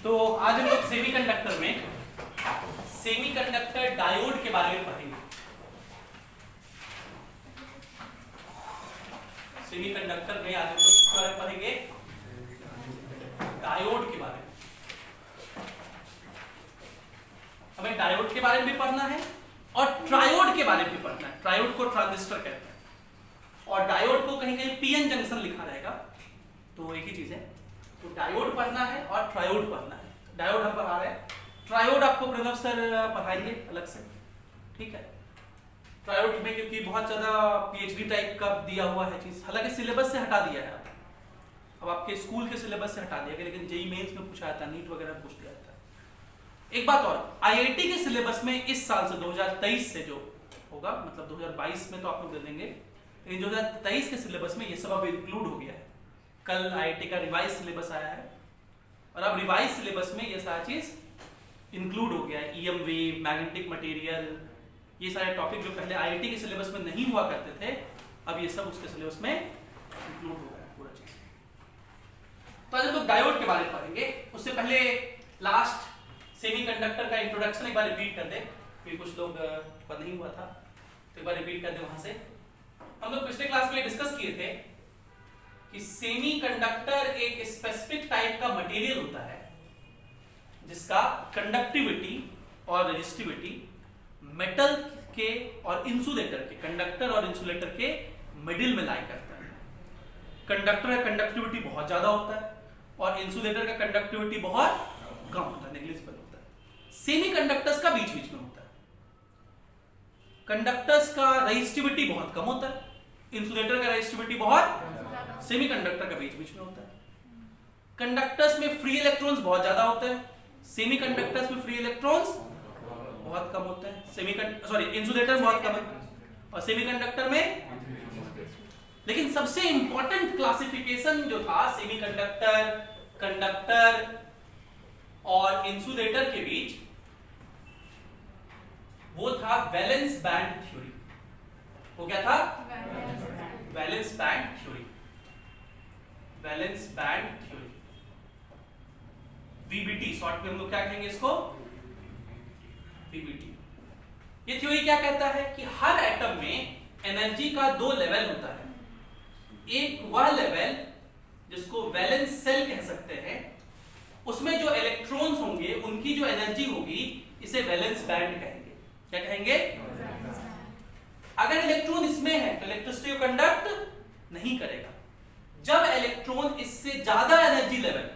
तो आज हम लोग सेमीकंडक्टर डायोड के बारे में पढ़ेंगे। सेमीकंडक्टर में आज हम लोग किस बारे में पढ़ेंगे? डायोड के बारे में। हमें डायोड के बारे में भी पढ़ना है और ट्रायोड के बारे में भी पढ़ना है। ट्रायोड को ट्रांजिस्टर कहते हैं और डायोड को कहीं कहीं पीएन जंक्शन लिखा रहेगा, तो एक ही चीज है। तो डायोड पढ़ना है और ट्रायोड पढ़ना है। डायोड हम पढ़ा रहे हैं, ट्रायोड आपको प्रणव सर पढ़ाएंगे अलग से, ठीक है। ट्रायोड में क्योंकि बहुत ज्यादा पीएचडी टाइप का दिया हुआ है चीज, हालांकि सिलेबस से हटा दिया है अब आपके स्कूल के सिलेबस से हटा दिया गया, लेकिन जेईई मेंस में पूछा जाता है, नीट वगैरह में पूछ दिया जाता है। एक बात और, आईआईटी के सिलेबस में इस साल से 2023 से जो होगा, मतलब 2022 में तो आप लोग दे देंगे, लेकिन 2023 के सिलेबस में ये सब अब इंक्लूड हो गया है। कल आईआईटी का रिवाइज सिलेबस आया है और अब रिवाइज सिलेबस में ये सारा चीज इंक्लूड हो गया है। ईएम वेव, मैग्नेटिक मटेरियल, ये सारे टॉपिक जो पहले आईआईटी के सिलेबस में नहीं हुआ करते थे, अब ये सब उसके सिलेबस में इंक्लूड हो गया है पूरा चीज। तो आज हम लोग डायोड के बारे में पढ़ेंगे। उससे पहले लास्ट सेमीकंडक्टर का इंट्रोडक्शन एक बार रिपीट कर दे, क्योंकि कुछ लोग पता नहीं हुआ था, तो एक बार रिपीट कर दे वहां से। हम लोग पिछले क्लास में डिस्कस किए थे कि सेमीकंडक्टर एक स्पेसिफिक टाइप का मटेरियल होता है जिसका कंडक्टिविटी और रेजिस्टिविटी मेटल के और इंसुलेटर के, कंडक्टर और इंसुलेटर के मिडिल में लाई करता है। कंडक्टर का कंडक्टिविटी बहुत ज्यादा होता है और इंसुलेटर का कंडक्टिविटी बहुत कम होता है, नेग्लिजिबल होता है। सेमीकंडक्टर्स का बीच बीच में होता है। कंडक्टर्स का रेजिस्टिविटी बहुत कम होता है, इंसुलेटर का रेजिस्टिविटी बहुत, सेमीकंडक्टर का बीच बीच में होता है। कंडक्टर्स में फ्री इलेक्ट्रॉन्स बहुत ज्यादा होते हैं, सेमीकंडक्टर्स में फ्री इलेक्ट्रॉन्स बहुत कम होते हैं। इंसुलेटर बहुत कम है और सेमीकंडक्टर में। लेकिन सबसे इंपॉर्टेंट क्लासिफिकेशन जो था सेमीकंडक्टर, कंडक्टर और इंसुलेटर के बीच, वो था वैलेंस बैंड थ्योरी। वो क्या था? Valence band theory. Valence band theory, VBT short में हम लोग क्या कहेंगे इसको? वीबीटी। ये थ्योरी क्या कहता है कि हर एटम में एनर्जी का दो लेवल होता है। एक वह लेवल जिसको वैलेंस सेल कह सकते हैं, उसमें जो इलेक्ट्रॉन्स होंगे उनकी जो एनर्जी होगी, इसे वैलेंस बैंड कहेंगे। क्या कहेंगे? अगर इलेक्ट्रॉन इसमें है तो इलेक्ट्रिसिटी को कंडक्ट नहीं करेगा। जब इलेक्ट्रॉन इससे ज्यादा एनर्जी लेवल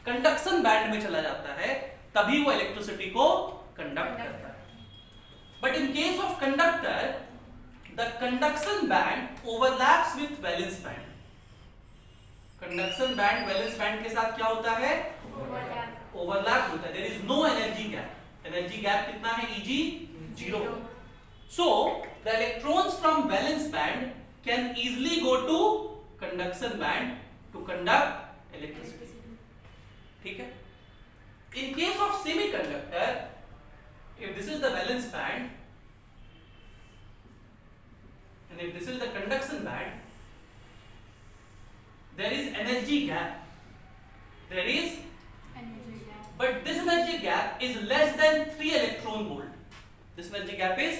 कंडक्शन बैंड में चला जाता है, तभी वो इलेक्ट्रिसिटी को कंडक्ट करता है। But in case of conductor, the conduction band overlaps with valence band. Conduction band valence band के साथ क्या होता है? ओवरलैप होता है। There is no energy gap. Energy gap कितना है? Eg 0। So the electrons from valence band can easily go to conduction band to conduct electricity. ठीक है? In case of semiconductor, if this is the valence band and if this is the conduction band, there is energy gap. There is energy gap. But this energy gap is less than 3 electron volt. This energy gap is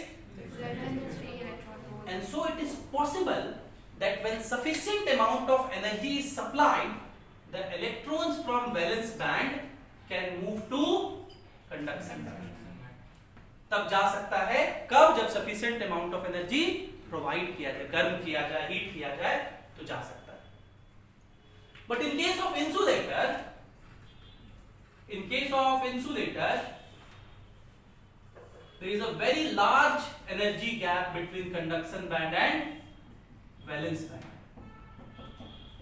less than 3 electron volt. And so it is possible that when sufficient amount of energy is supplied, the electrons from valence band can move to conduction band. तब जा सकता है कब? जब sufficient amount of energy provide किया जाए, गर्म किया जाए, हीट किया जाए, तो जा सकता है। But in case of insulator, there is a very large energy gap between conduction band and valence band.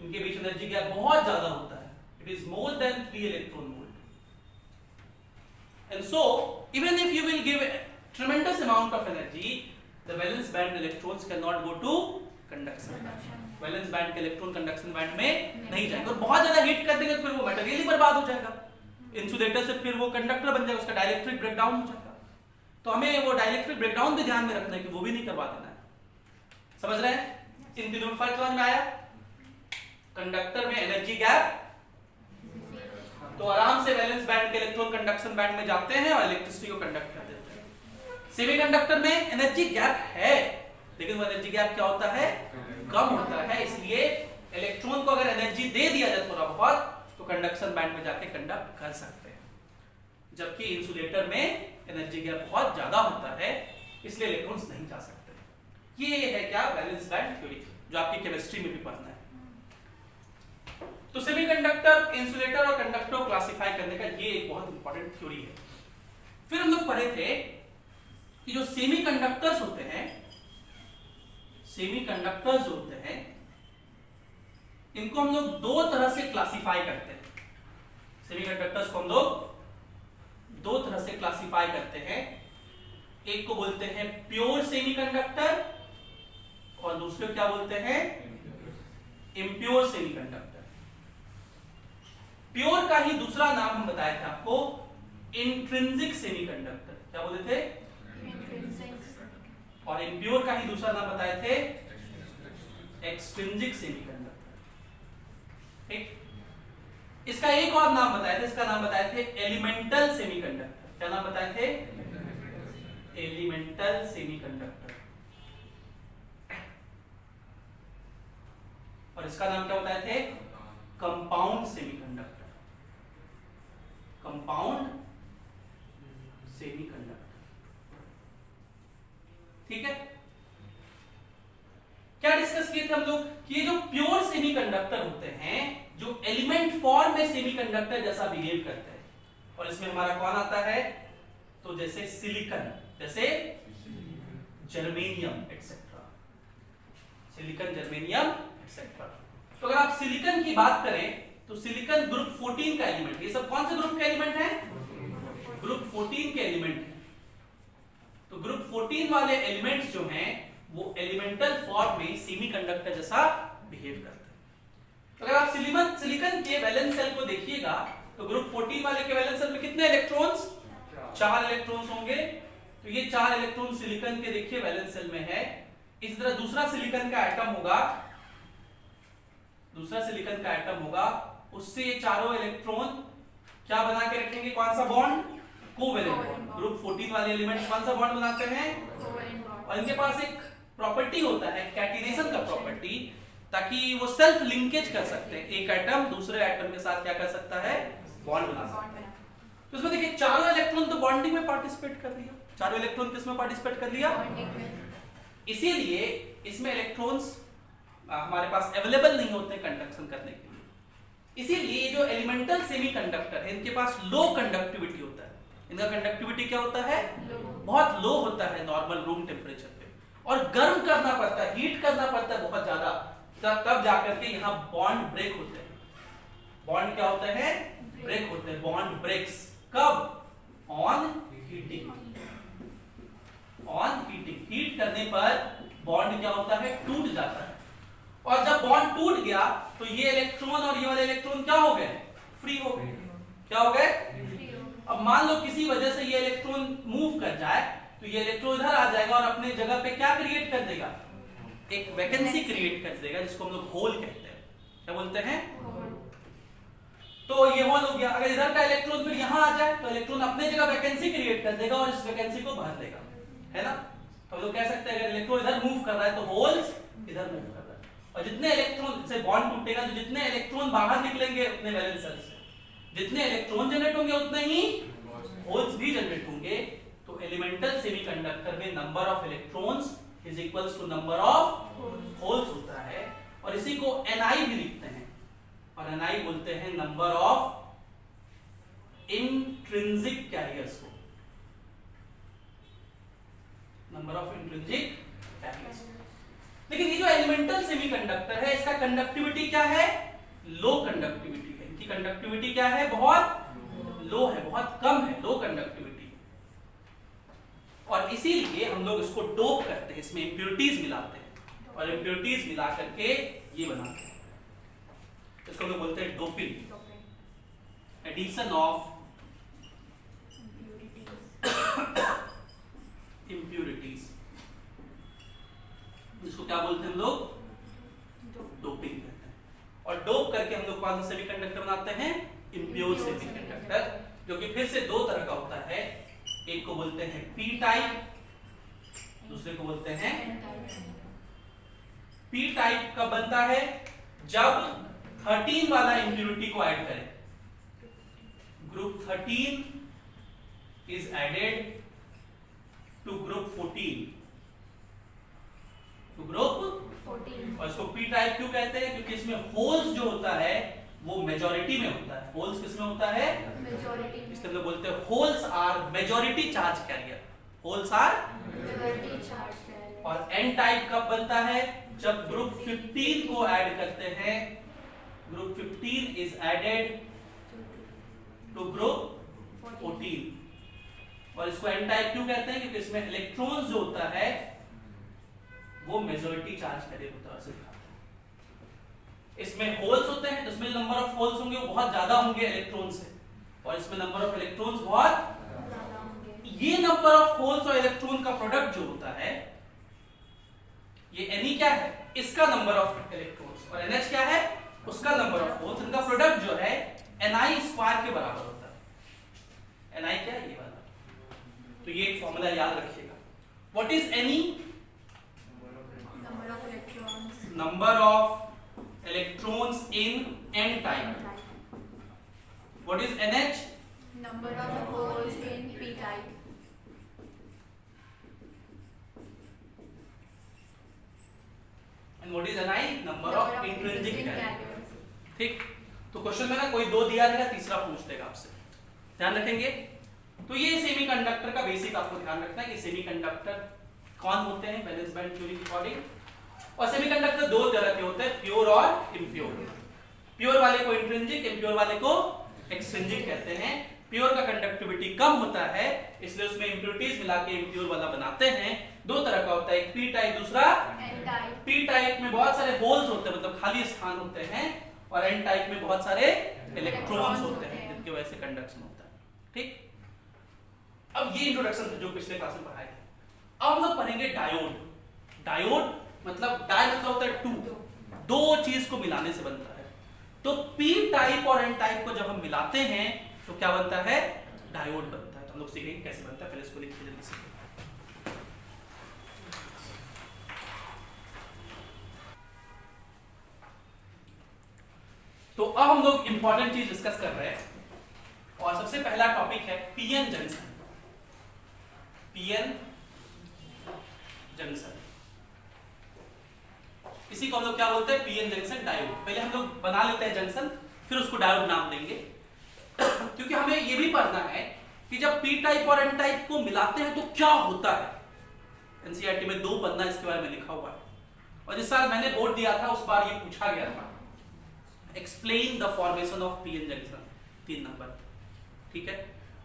इनके बीच एनर्जी गैप बहुत ज्यादा होता है। It is more than 3 electron volt. And so, even if you will give a tremendous amount of energy, the valence band electrons cannot go to conduction band. Valence band के electron conduction band में नहीं जाएंगे और बहुत ज्यादा heat कर देंगे तो फिर वो मटेरियल ही बर्बाद हो जाएगा। इंसुलेटर से फिर वो कंडक्टर बन जाएगा, उसका डाइलेक्ट्रिक ब्रेकडाउन हो जाएगा। तो हमें वो डाइलेक्ट्रिक ब्रेकडाउन भी ध्यान में रखना है कि वो भी नहीं करवा देना है। समझ रहे हैं? इन तीनों में फर्क समझ में आया? कंडक्टर में एनर्जी गैप तो आराम से वैलेंस बैंड के इलेक्ट्रॉन कंडक्शन बैंड में जाते हैं और इलेक्ट्रिसिटी को कंडक्ट कर देते हैं। सेमीकंडक्टर में एनर्जी गैप है, लेकिन वो एनर्जी गैप क्या होता है, कम होता है, इसलिए इलेक्ट्रॉन को अगर एनर्जी दे दिया जाए थोड़ा बहुत तो कंडक्शन बैंड में जाके कंडक्ट कर सकते हैं, जबकि इंसुलेटर में एनर्जी गैप बहुत ज्यादा होता है, इसलिए इलेक्ट्रॉन्स नहीं जा सकते। ये है क्या, वैलेंस बैंड थ्योरी, जो आपकी केमिस्ट्री में भी पढ़ना है। तो सेमीकंडक्टर, इंसुलेटर और कंडक्टर को क्लासिफाई करने का ये एक बहुत इंपॉर्टेंट थ्योरी है। फिर हम लोग पढ़े थे कि जो सेमीकंडक्टर्स होते हैं, सेमीकंडक्टर्स होते हैं, इनको हम लोग दो तरह से क्लासिफाई करते हैं। सेमीकंडक्टर्स को हम लोग दो तरह से क्लासिफाई करते हैं, एक को बोलते हैं प्योर सेमीकंडक्टर और दूसरे को क्या बोलते हैं, इम्प्योर सेमीकंडक्टर। प्योर का ही दूसरा नाम हम बताए थे आपको, इंट्रिंसिक सेमीकंडक्टर, क्या बोले थे, और इम्प्योर का ही दूसरा नाम बताए थे, एक्सट्रिंसिक सेमीकंडक्टर। ठीक, इसका एक और नाम बताए थे, इसका नाम बताए थे एलिमेंटल सेमीकंडक्टर। क्या नाम बताए थे, एलिमेंटल सेमीकंडक्टर। और इसका नाम क्या बताए थे, कंपाउंड सेमीकंडक्टर, कंपाउंड सेमीकंडक्टर। ठीक है, क्या डिस्कस किए थे हम लोग कि ये जो प्योर सेमीकंडक्टर होते हैं, जो एलिमेंट फॉर्म में सेमीकंडक्टर जैसा बिहेव करते हैं, और इसमें हमारा कौन आता है, तो जैसे सिलिकॉन, जैसे germanium etcetera, silicon, germanium etcetera. तो अगर आप सिलिकॉन की बात करें तो सिलिकॉन ग्रुप 14 का एलिमेंट, ये सब कौन से ग्रुप के एलिमेंट हैं, ग्रुप 14 के एलिमेंट हैं। तो ग्रुप 14 वाले एलिमेंट्स जो हैं वो एलिमेंटल फॉर्म में सेमीकंडक्टर जैसा बिहेव करते हैं। तो अगर आप सिलिकॉन के वैलेंस सेल को देखिएगा तो ग्रुप 14 वाले के वैलेंस सेल में कितने इलेक्ट्रॉन्स, 4 इलेक्ट्रॉन्स होंगे। तो ये 4 इलेक्ट्रॉन सिलिकॉन के देखिए वैलेंस सेल में है। इसी तरह दूसरा सिलिकॉन का एटम होगा, दूसरा सिलिकॉन का एटम होगा, उससे ये चारों इलेक्ट्रॉन क्या बना के रखेंगे, कौन सा बॉन्ड, कोवेलेंट बॉन्ड। ग्रुप 14 वाले एलिमेंट्स कौन सा बॉन्ड बनाते हैं, और इनके पास एक प्रॉपर्टी होता है कैटिनेशन का प्रॉपर्टी, ताकि वो सेल्फ लिंकेज कर सकते हैं, एक एटम दूसरे एटम के साथ क्या कर सकता है, बॉन्ड बना सकता है। तो इसमें देखिए चारों इलेक्ट्रॉन तो बॉन्डिंग में पार्टिसिपेट कर लिया, चारों इलेक्ट्रॉन किस में पार्टिसिपेट कर लिया, इसीलिए इसमें इलेक्ट्रॉन्स हमारे पास अवेलेबल नहीं होते कंडक्शन करने के लिए। इसीलिए ये जो एलिमेंटल सेमीकंडक्टर है इनके पास लो कंडक्टिविटी होता है। इनका कंडक्टिविटी क्या होता है, बहुत लो होता है नॉर्मल रूम टेम्परेचर पे, और गर्म करना पड़ता है, हीट करना पड़ता है बहुत ज्यादा, तब जाकर के यहाँ बॉन्ड ब्रेक होते हैं। बॉन्ड क्या होते हैं, ब्रेक होते हैं, बॉन्ड ब्रेक्स कब, on heating, on heating, heat करने पर बॉन्ड क्या होता है, टूट जाता है। और जब बॉन्ड टूट गया तो ये इलेक्ट्रॉन और ये वाले इलेक्ट्रॉन क्या हो गए, फ्री हो गए। क्या हो गए, अब मान लो किसी वजह से ये इलेक्ट्रॉन मूव कर जाए तो ये इलेक्ट्रॉन इधर आ जाएगा और अपने जगह पे क्या क्रिएट कर देगा, एक वैकेंसी क्रिएट कर देगा, जिसको हम लोग होल कहते हैं। क्या बोलते हैं, तो ये होल हो गया। अगर इधर का इलेक्ट्रॉन फिर यहाँ आ जाए तो इलेक्ट्रॉन अपने जगह वैकेंसी क्रिएट कर देगा और इस वैकेंसी को भर देगा, है ना। तो हम लोग कह सकते हैं अगर इलेक्ट्रॉन इधर मूव कर रहा है तो होल्स इधर मूव कर रहा है, और जितने इलेक्ट्रॉन से बॉन्ड टूटेगा तो जितने इलेक्ट्रॉन बाहर निकलेंगे उतने वैलेंस सेल से जितने इलेक्ट्रॉन जनरेट होंगे उतने ही होल्स भी जनरेट होंगे। तो एलिमेंटल सेमीकंडक्टर में number of electrons is equals to number of holes होता है, और इसी को Ni भी लिखते हैं, और Ni बोलते हैं नंबर ऑफ इंट्रिंसिक कैरियर्स को, नंबर ऑफ इंट्रिंसिक कैरियर्स। लेकिन ये जो एलिमेंटल सेमीकंडक्टर है इसका कंडक्टिविटी क्या है, लो कंडक्टिविटी है। इनकी कंडक्टिविटी क्या है, बहुत लो है, बहुत कम है, लो कंडक्टिविटी। और इसीलिए हम लोग इसको डोप करते हैं, इसमें इंप्योरिटीज मिलाते हैं, और इंप्योरिटीज मिला करके ये बनाते हैं, इसको लोग बोलते हैं डोपिंग, एडिशन ऑफ इंप्योरिटीज, इसको क्या बोलते हैं हम लोग, डोपिंग कहते हैं। और डोप करके हम लोग कौन सा सेमीकंडक्टर बनाते हैं, इम्प्योर सेमीकंडक्टर, जो कि फिर से दो तरह का होता है, एक को बोलते हैं पी टाइप, दूसरे को बोलते हैं पी टाइप। कब बनता है? जब 13 वाला इम्प्योरिटी को ऐड करें, group 13 is added to group 14, to group 14। और इसको पी टाइप क्यों कहते हैं? क्योंकि इसमें होल्स जो होता है वो मेजॉरिटी में होता है। होल्स किसमें होता है? मेजॉरिटी। इसलिए हम लोग बोलते हैं holes are majority charge carrier, holes are majority charge carrier. और एन टाइप कब बनता है? जब ग्रुप 15 को ऐड करते हैं, group 15 is added to group 14। और इसको एन टाइप क्यों कहते हैं? क्योंकि इसमें इलेक्ट्रॉन्स जो होता है वो मेजॉरिटी चार्ज कैरियर होता है। इसमें होल्स होते हैं तो इसमें नंबर ऑफ होल्स होंगे वो बहुत ज्यादा होंगे इलेक्ट्रॉन से, और इसमें नंबर ऑफ इलेक्ट्रॉन्स बहुत ज्यादा होंगे। ये नंबर ऑफ होल्स और इलेक्ट्रॉन का प्रोडक्ट जो होता है, ये Ni क्या है? इसका नंबर ऑफ इलेक्ट्रॉन्स, और NH क्या है? उसका नंबर ऑफ होल्स। इनका प्रोडक्ट जो है Ni स्क्वायर के बराबर होता है। Ni क्या है? ये वाला। तो ये एक फॉर्मूला याद रखिएगा। What is Ni? Number of electrons, number of electrons in n type। What is NH? Number of holes in p type। And what is Ni? Number of intrinsic carriers। ठीक, तो क्वेश्चन में ना कोई दो दिया रहेगा, तीसरा पूछ देगा आपसे, ध्यान रखेंगे। तो ये सेमीकंडक्टर का बेसिक आपको ध्यान रखना है कि सेमीकंडक्टर कौन होते हैं वैलेंस बैंड थ्योरी के अकॉर्डिंग। और सेमीकंडक्टर दो तरह के होते हैं, प्योर और इम्प्योर। प्योर वाले को इंट्रिंसिक, इम्प्योर वाले को एक्सट्रिंसिक कहते हैं। प्योर का कंडक्टिविटी कम होता है, इसलिए उसमें इम्प्योरिटीज मिला के इम्प्योर वाला बनाते हैं। दो तरह का होता है, एक पी टाइप, दूसरा एन टाइप। पी टाइप में बहुत सारे होल्स होते हैं, मतलब खाली स्थान होते हैं, और एन टाइप में बहुत सारे इलेक्ट्रॉन्स होते हैं, जिनकी वजह से कंडक्शन होता है। ठीक, अब ये इंट्रोडक्शन था जो पिछले क्लास में पढ़ाया था। अब हम लोग पढ़ेंगे डायोड। डायोड मतलब डाई मतलब होता है टू, दो चीज को मिलाने से बनता है। तो पी टाइप और एन टाइप को जब हम मिलाते हैं तो क्या बनता है? डायोड बनता है। तो हम लोग सीखेंगे कैसे बनता है, पहले इसको लिखिए जल्दी से। तो अब हम लोग इंपॉर्टेंट चीज डिस्कस कर रहे हैं, और सबसे पहला टॉपिक है पीएन जंक्शन। पीएन जंक्शन, इसी को हम लोग क्या बोलते हैं? PN junction diode. पहले हम लोग बना लेते हैं जंक्शन, फिर उसको डायोड नाम देंगे। क्योंकि हमें ये भी पढ़ना है कि जब पी टाइप और एन टाइप को मिलाते हैं तो क्या होता है। एनसीईआरटी में 2 पन्ना इसके बारे में लिखा हुआ है, और जिस साल मैंने बोर्ड दिया था उस बार ये पूछा गया था, explain the formation of PN junction, 3 number. ठीक है,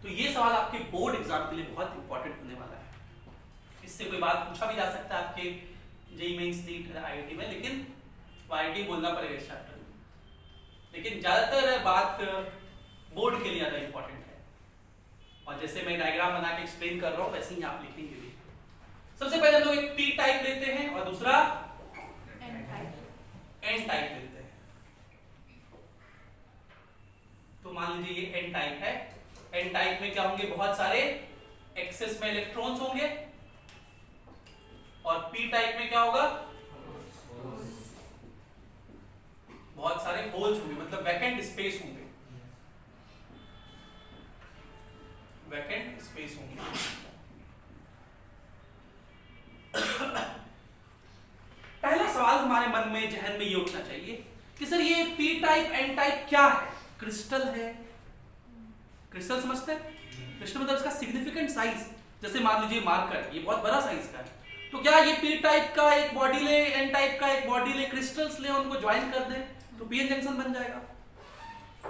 तो ये सवाल आपके बोर्ड एग्जाम के लिए बहुत इंपॉर्टेंट होने वाला है। इससे कोई बात पूछा भी जा सकता है आपके जेईई मेंस नीट आईआईटी में, लेकिन आईआईटी बोलना पड़ेगा इस चैप्टर में। लेकिन ज्यादातर बात बोर्ड के लिए ज्यादा इंपॉर्टेंट है, और जैसे मैं डायग्राम बना के एक्सप्लेन कर रहा हूं वैसे ही आप लिखेंगे भी। सबसे पहले हम लोग एक पी टाइप लेते हैं और दूसरा एन टाइप लेते हैं। तो मान लीजिए ये एन टाइप है। एन टाइप में क्या होंगे? बहुत सारे एक्सेस में इलेक्ट्रॉन्स होंगे, और पी टाइप में क्या होगा? बहुत सारे होल्स होंगे, मतलब वैकेंट स्पेस होंगे, वैकेंट स्पेस होंगे। पहला सवाल हमारे मन में, जहन में ये उठना चाहिए कि सर ये पी टाइप एन टाइप क्या है? क्रिस्टल है। क्रिस्टल समझते हैं? क्रिस्टल मतलब इसका सिग्निफिकेंट साइज, जैसे मान लीजिए मार्कर, ये बहुत बड़ा साइज का है, तो क्या ये पी टाइप का एक बॉडी ले, एन टाइप का एक बॉडी ले, क्रिस्टल्स ले, उनको ज्वाइन कर दें तो पीएन जंक्शन बन जाएगा?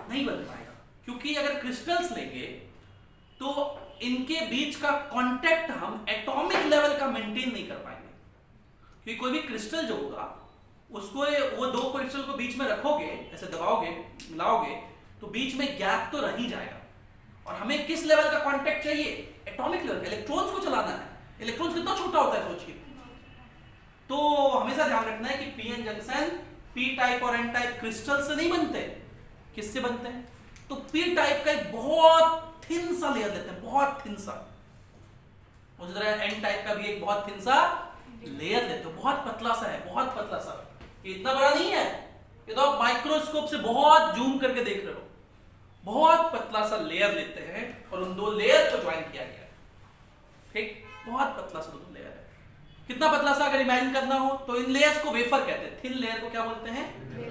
नहीं बन पाएगा, क्योंकि अगर क्रिस्टल्स लेंगे तो इनके बीच का कांटेक्ट हम एटॉमिक लेवल का मेंटेन नहीं कर पाएंगे। क्योंकि कोई भी क्रिस्टल जो होगा उसको, वो दो क्रिस्टल को बीच में रखोगे, ऐसे दबाओगे, मिलाओगे, तो बीच में गैप तो रह ही जाएगा। और हमें किस लेवल का कांटेक्ट चाहिए? Atomic level. इलेक्ट्रॉन्स को चलाना है, इलेक्ट्रॉन्स कितना छोटा होता है सोचिए। तो हमेशा ध्यान रखना है कि पीएन जंक्शन पी टाइप और एन टाइप क्रिस्टल से नहीं बनते। किससे बनते हैं? तो पी टाइप का एक बहुत थिन सा लेयर लेते हैं, बहुत थिन सा। उसी तरह एन टाइप का भी एक बहुत थिन सा लेयर लेते हो, बहुत पतला सा है, बहुत पतला सा। ये इतना बड़ा नहीं है, ये तो आप माइक्रोस्कोप से बहुत जूम करके देख रहे हो। बहुत पतला सा लेयर लेते हैं और उन दो लेयर को ज्वाइन किया गया, ठीक, बहुत पतला सा दो लेयर है। कितना पतला सा अगर इमेजिन करना हो तो इन लेयर्स को वेफर कहते हैं। थिन लेयर को क्या बोलते हैं?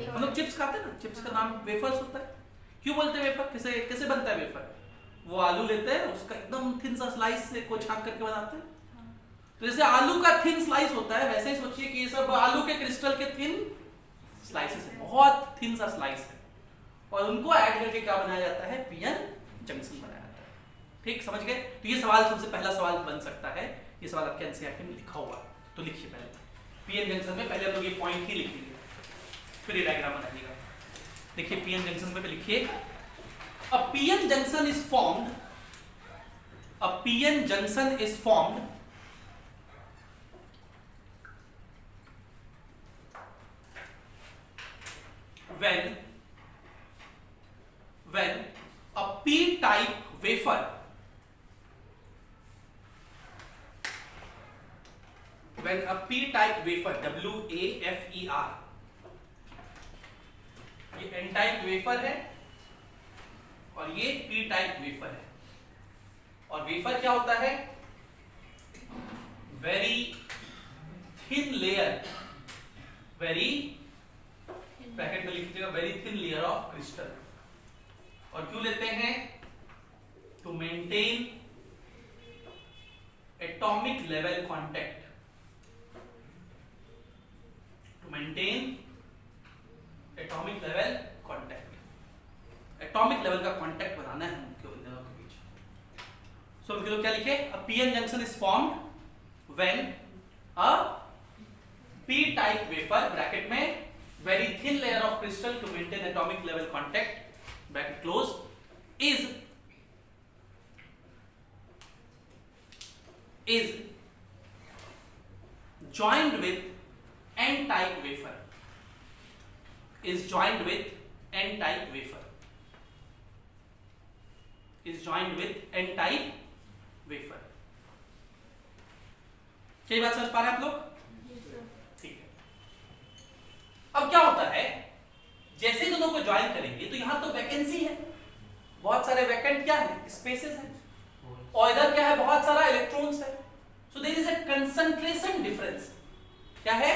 हम लोग चिप्स खाते हैं ना, चिप्स का नाम वेफर्स होता है। क्यों बोलते हैं वेफर? कैसे कैसे बनता है वेफर? वो आलू लेते हैं, उसका एकदम थिन सा स्लाइस से को छांक करके बनाते हैं। तो जैसे आलू का थिन स्लाइस होता है, वैसे ही सोचिए कि ये सब आलू के क्रिस्टल के थिन स्लाइसेस है, बहुत थिन सा स्लाइस है, और उनको ऐड करके क्या बनाया जाता है? पीएन जंक्शन बनाया जाता है। ठीक, समझ गए? तो ये सवाल सबसे पहला सवाल बन सकता है, ये सवाल आपके एनसीईआरटी में लिखा हुआ, तो लिखिए पहले पीएन जंक्शन में। पहले हम लोग ये पॉइंट ही लिखेंगे, फिर ये डायग्राम बनाइएगा। देखिए पीएन जंक्शन पे लिखिए, अ PN junction is formed, a PN junction is formed when a p-type wafer WAFER, ये n टाइप वेफर है और ये p टाइप वेफर है। और वेफर क्या होता है? Very thin layer, very, bracket में लिख लीजिएगा, very thin layer of crystal. और क्यों लेते हैं? To maintain atomic level contact, to maintain atomic level contact, atomic level का कांटेक्ट बनाना है उनके दोनों के बीच। सो हम लोग क्या लिखे? अ PN junction is formed when a P type wafer, bracket में very thin layer of crystal to maintain atomic level contact, bracket close, is joined with n type wafer, is joined with n type wafer, is joined with n type wafer। क्या ये बात समझ पा रहे हैं आप लोग? अब क्या होता है, जैसे दोनों को ज्वाइन करेंगे तो यहां तो वैकेंसी है, बहुत सारे वैकेंट क्या है? स्पेसेस है, और इधर क्या है? बहुत सारा इलेक्ट्रॉन्स है। So there is a concentration difference. क्या है?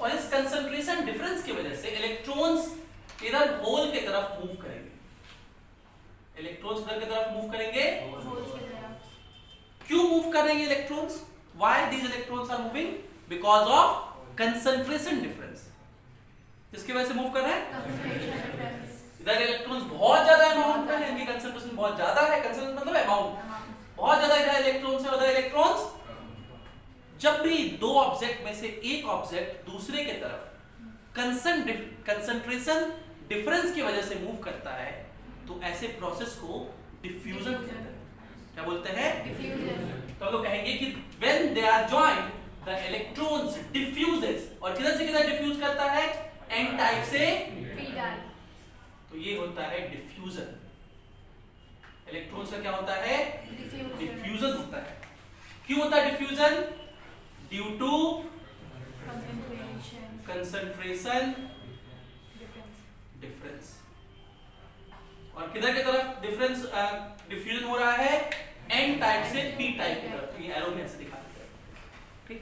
और इस कंसंट्रेशन डिफरेंस की वजह से इलेक्ट्रॉन्स इधर होल की तरफ मूव करेंगे। इलेक्ट्रॉन्स इधर की तरफ मूव करेंगे। क्यों मूव कर रहे हैं electrons? Why these electrons are moving? Because of concentration difference. किसकी वजह से मूव कर रहे हैं? इधर इलेक्ट्रॉन्स बहुत ज्यादा अमाउंट में है, इनकी कंसंट्रेशन बहुत ज्यादा है, कंसंट्रेशन मतलब अमाउंट बहुत ज्यादा, इधर इलेक्ट्रॉन्स है, उधर इलेक्ट्रॉन्स। जब भी दो ऑब्जेक्ट में से एक ऑब्जेक्ट दूसरे के तरफ कंसंट्रेशन डिफरेंस की वजह से मूव करता है, तो ऐसे प्रोसेस को डिफ्यूजन कहते हैं। क्या बोलते हैं? डिफ्यूजन। तो हम लोग कहेंगे कि when they are joined the electrons diffuses, और किधर से किधर डिफ्यूज करता है? n टाइप से p टाइप। तो ये होता है डिफ्यूजन। इलेक्ट्रॉन्स का क्या होता है? डिफ्यूजन होता है। क्यों होता है diffusion? Due to concentration difference. और किधर की तरफ डिफरेंस डिफ्यूजन हो रहा है? n टाइप से p टाइप की तरफ। तो ये एरो में ऐसे दिखा देते हैं, ठीक।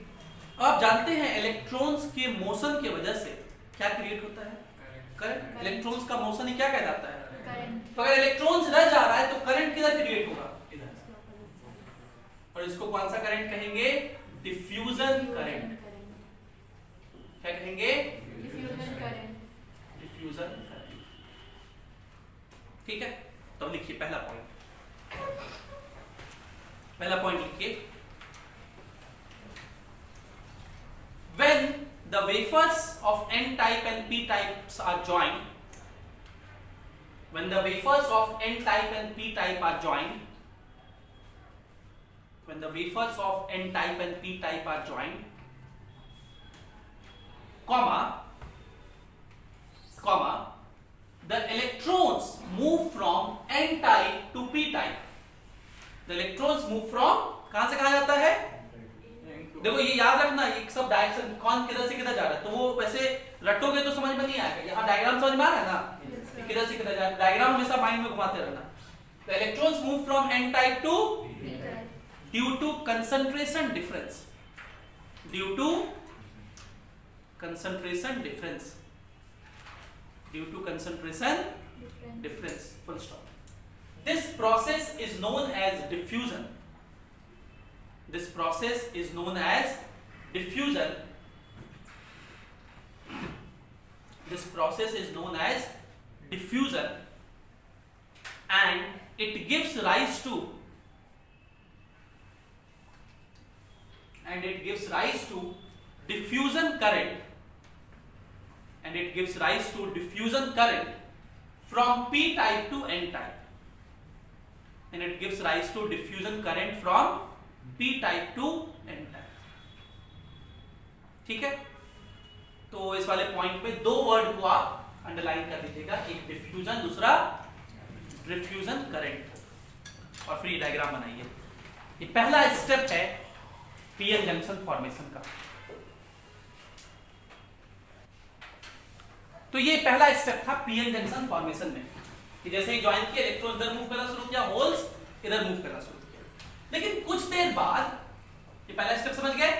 आप जानते हैं इलेक्ट्रॉन्स के मोशन की वजह से क्या क्रिएट होता है? करंट। इलेक्ट्रॉन्स का मोशन ही क्या कहलाता है? करंट। तो अगर इलेक्ट्रॉन्स इधर जा रहा है तो करंट किधर क्रिएट होगा? इधर। और इसको कौन सा करंट कहेंगे? Diffusion current. क्या कहेंगे? Diffusion current. Diffusion current. ठीक है, तो लिखिए पहला पॉइंट। पहला पॉइंट लिखिए, when the wafers of n type and p types are joined, when the wafers of n type and p type are joined, when the wafers of n type and p type are joined, comma the electrons move from n type to p type. The electrons move from, कहां से कहा जाता है, देखो ये याद रखना, ये सब डायरेक्शन कौन किधर से किधर जा रहा है, तो वो वैसे रटोगे तो समझ में नहीं आएगा, यहाँ डायग्राम समझ में आ रहा है ना, किधर से किधर जा रहा है, डायग्राम हमेशा माइंड में घुमाते रहना. The electrons move from n type to p type due to concentration difference. Due to concentration difference. Due to concentration difference. Full stop. This process is known as diffusion. This process is known as diffusion. This process is known as diffusion, and it gives rise to diffusion current, and it gives rise to diffusion current from p type to n type, and it gives rise to diffusion current from p type to n type. ठीक है, तो इस वाले point में दो word को आप underline कर लीजिएगा, एक डिफ्यूजन, दूसरा डिफ्यूजन करंट, और फिर डायग्राम बनाइए. ये पहला स्टेप है पीएन जंक्शन फॉर्मेशन का. तो ये पहला स्टेप था पीएन जंक्शन फॉर्मेशन में, कि जैसे ही ज्वाइन किया, इलेक्ट्रॉन इधर मूव करना शुरू किया, होल्स इधर मूव करना शुरू किया. लेकिन कुछ देर बाद, ये पहला स्टेप समझ गए,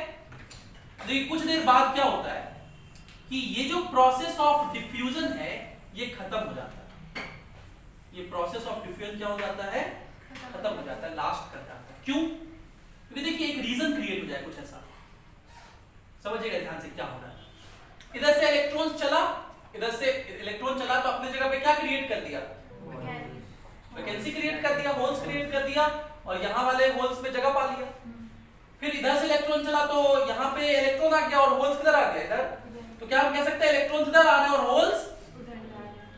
लेकिन कुछ देर बाद क्या होता है कि ये जो प्रोसेस ऑफ डिफ्यूजन है ये खत्म हो जाता है. ये प्रोसेस ऑफ डिफ्यूजन क्या हो जाता है, खत्म हो जाता है, लास्ट कर जाता है. क्यों? क्योंकि देखिए एक रीजन क्रिएट हो जाए कुछ ऐसा, समझिएगा ध्यान से क्या हो रहा है. इधर से इलेक्ट्रॉन चला, इधर से इलेक्ट्रॉन चला तो अपने जगह पे क्या क्रिएट कर दिया, वैकेंसी क्रिएट कर दिया, होल्स क्रिएट कर दिया, और यहाँ वाले होल्स में जगह पा लिया. फिर इधर से इलेक्ट्रॉन चला तो यहाँ पे इलेक्ट्रॉन आ गया और होल्स किधर आ गया, इधर. तो क्या हम कह सकते हैं इलेक्ट्रॉन्स इधर आ रहे हैं और होल्स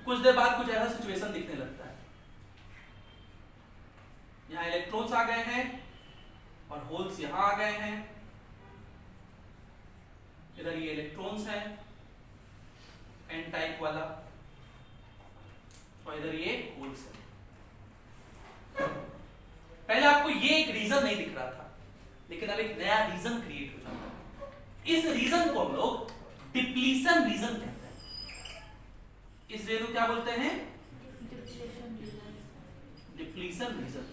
कुछ देर बाद कुछ ऐसा सिचुएशन दिखने लगता है. यहाँ इलेक्ट्रॉन्स आ गए हैं और होल्स यहाँ आ गए हैं, इधर ये इलेक्ट्रॉन्स हैं एन टाइप वाला, और इधर ये होल्स है. पहले आपको ये एक रीजन नहीं दिख रहा था, लेकिन अब एक नया रीजन क्रिएट हो जाता है. इस रीजन को हम लोग डिप्लीशन रीजन कहते हैं. इस रीजन को क्या बोलते हैं, डिप्लीशन रीजन.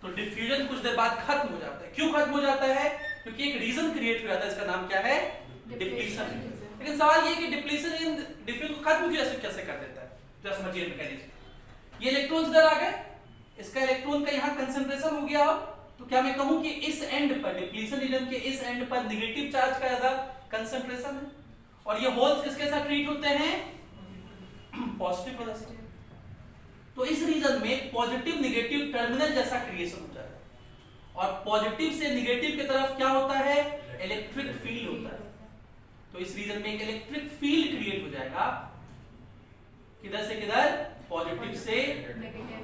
तो डिफ्यूजन कुछ देर बाद खत्म हो जाता है. क्यों खत्म हो जाता है, क्योंकि एक रीजन क्रिएट हो जाता है, इसका नाम क्या है, डिप्लीशन. लेकिन सवाल ये कि डिप्लीशन डिफ्यूजन को खत्म कैसे कर देता है, जरा समझिए मैकेनिज्म. ये इलेक्ट्रॉन्स इधर आ गए, इसका इलेक्ट्रॉन का यहाँ कंसंट्रेशन हो गया, तो क्या मैं कहूं कि इस एंड पर, डिप्लीशन रीजन के इस एंड पर नेगेटिव चार्ज का ज्यादा कंसंट्रेशन है, और ये होल्स किसके साथ ट्रीट होते हैं, पॉजिटिव वजह से. तो इस रीजन में पॉजिटिव नेगेटिव टर्मिनल जैसा क्रिएशन हो जाता है, और पॉजिटिव से नेगेटिव की तरफ क्या होता है, इलेक्ट्रिक फील्ड होता है. तो इस रीजन में एक इलेक्ट्रिक फील्ड क्रिएट हो जाएगा, किधर से किधर, पॉजिटिव से नेगेटिव.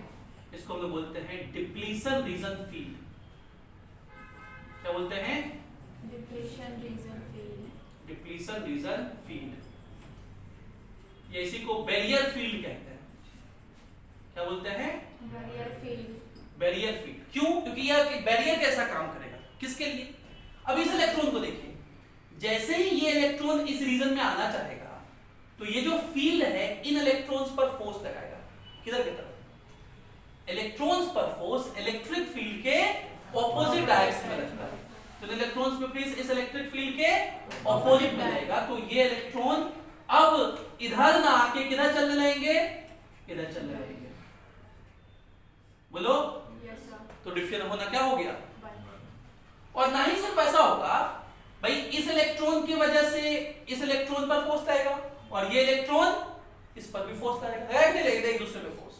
इसको हम लोग बोलते हैं डिप्लीशन रीजन फील्ड. क्या बोलते हैं, depletion region field. Depletion region field, ये इसी को बैरियर फील्ड कहते हैं. क्या बोलते हैं, बैरियर फील्ड. बैरियर फील्ड क्यों, क्योंकि यह बैरियर कैसा काम करेगा, किसके लिए. अब इस इलेक्ट्रॉन को देखिए, जैसे ही ये इलेक्ट्रॉन इस रीजन में आना चाहेगा, तो ये जो फील्ड है इन इलेक्ट्रॉन्स पर फोर्स लगाएगा, किधर की तरफ, इलेक्ट्रॉन्स पर फोर्स इलेक्ट्रिक फील्ड के ऑपोजिट डायरेक्शन में लगता है. तो इलेक्ट्रॉन्स पे प्लीज इस इलेक्ट्रिक फील्ड के ऑपोजिट में रहेगा, तो ये इलेक्ट्रॉन अब इधर ना आके किधर चलने लगेंगे, इधर चलने लगेंगे. बोलो yes, तो डिफ्यूजन होना क्या हो गया. और ना ही सिर्फ ऐसा होगा भाई, इस इलेक्ट्रॉन की वजह से इस इलेक्ट्रॉन पर फोर्स आएगा, और ये इलेक्ट्रॉन इस पर भी फोर्स आएगा, एक दूसरे पे फोर्स.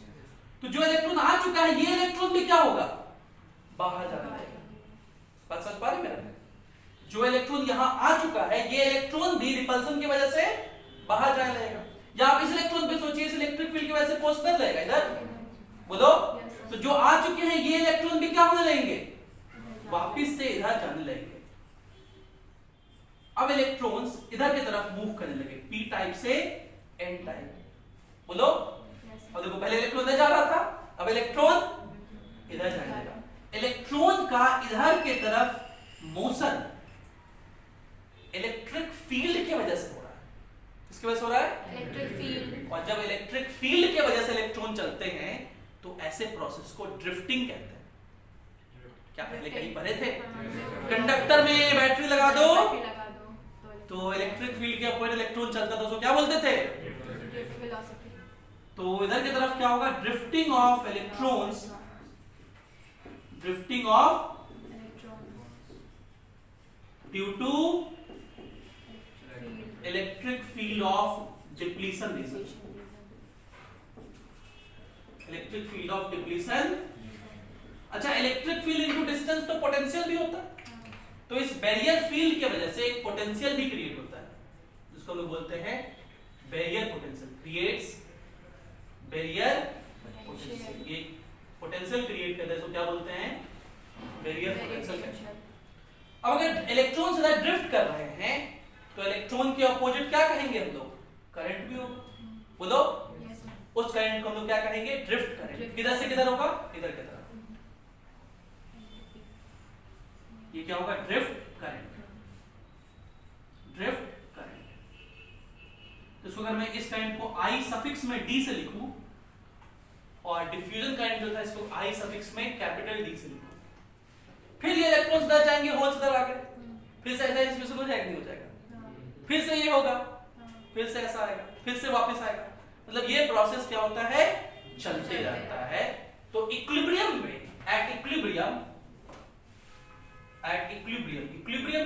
तो जो इलेक्ट्रॉन आ चुका है, ये इलेक्ट्रॉन भी क्या होगा, बाहर जाने लगेगा. बात समझ पा रहे मेरा. जो इलेक्ट्रॉन यहां आ चुका है, ये इलेक्ट्रॉन भी रिपल्सन की वजह से बाहर जाने लगेगा. या आप इस इलेक्ट्रॉन पे सोचिए, इस इलेक्ट्रिक फील्ड की वजह से फोर्स कर लगेगा इधर, बोलो. तो जो आ चुके हैं ये इलेक्ट्रॉन भी क्या होने लगेंगे, वापिस से इधर जाने लगेंगे. अब इलेक्ट्रॉन्स इधर की तरफ मूव करने लगे, पी टाइप से एन टाइप। बोलो। और देखो पहले इलेक्ट्रॉन इधर जा रहा था, अब इलेक्ट्रॉन इधर जाएगा। इलेक्ट्रॉन का इधर के तरफ मोशन इलेक्ट्रिक फील्ड की वजह से हो रहा है। किसकी वजह से हो रहा है? Electric field. और जब इलेक्ट्रिक फील्ड की वजह से इलेक्ट्रॉन चलते हैं तो ऐसे प्रोसेस को ड्रिफ्टिंग कहते हैं। क्या पहले कहीं पढ़े थे? कंडक्टर में बैटरी लगा दो तो इलेक्ट्रिक फील्ड के अपोजिट इलेक्ट्रॉन चलता था, उसको क्या बोलते थे? तो इधर की तरफ क्या होगा? Drifting of electrons, drifting of due to electric field of depletion region. Electric field of depletion. अच्छा, इलेक्ट्रिक फील्ड इनटू डिस्टेंस तो पोटेंशियल भी होता है, तो इस बैरियर फील्ड की वजह से एक पोटेंशियल भी क्रिएट होता है जिसको लोग बोलते हैं barrier potential. Creates barrier potential. ये पोटेंशियल क्रिएट करता है, इसको क्या बोलते हैं? Barrier potential. अब अगर इलेक्ट्रॉन्स इधर ड्रिफ्ट कर रहे हैं तो इलेक्ट्रॉन के अपोजिट क्या कहेंगे हम लोग? करंट भी होगा। बोलो। उस करंट को हम लोग क्या कहेंगे? Drift current. किधर से किधर होगा? इधर की तरफ। ये क्या होगा? Drift current. Drift current. तो अगर मैं इस करंट को I सफिक्स में D से लिखूं और डिफ्यूजन करंट जो था इसको I सफिक्स में कैपिटल D से लिखूं, फिर ये इलेक्ट्रॉन्स इधर जाएंगे, होल्स इधर आ गए, फिर से ऐसा इसमें से हो जाएगा, नहीं हो जाएगा, फिर से ये होगा, फिर से ऐसा आएगा, फिर से वापस आएगा। मतलब ये प्रोसेस क्या होता है? चलते रहता है। तो इक्विलिब्रियम में, एट इक्विलिब्रियम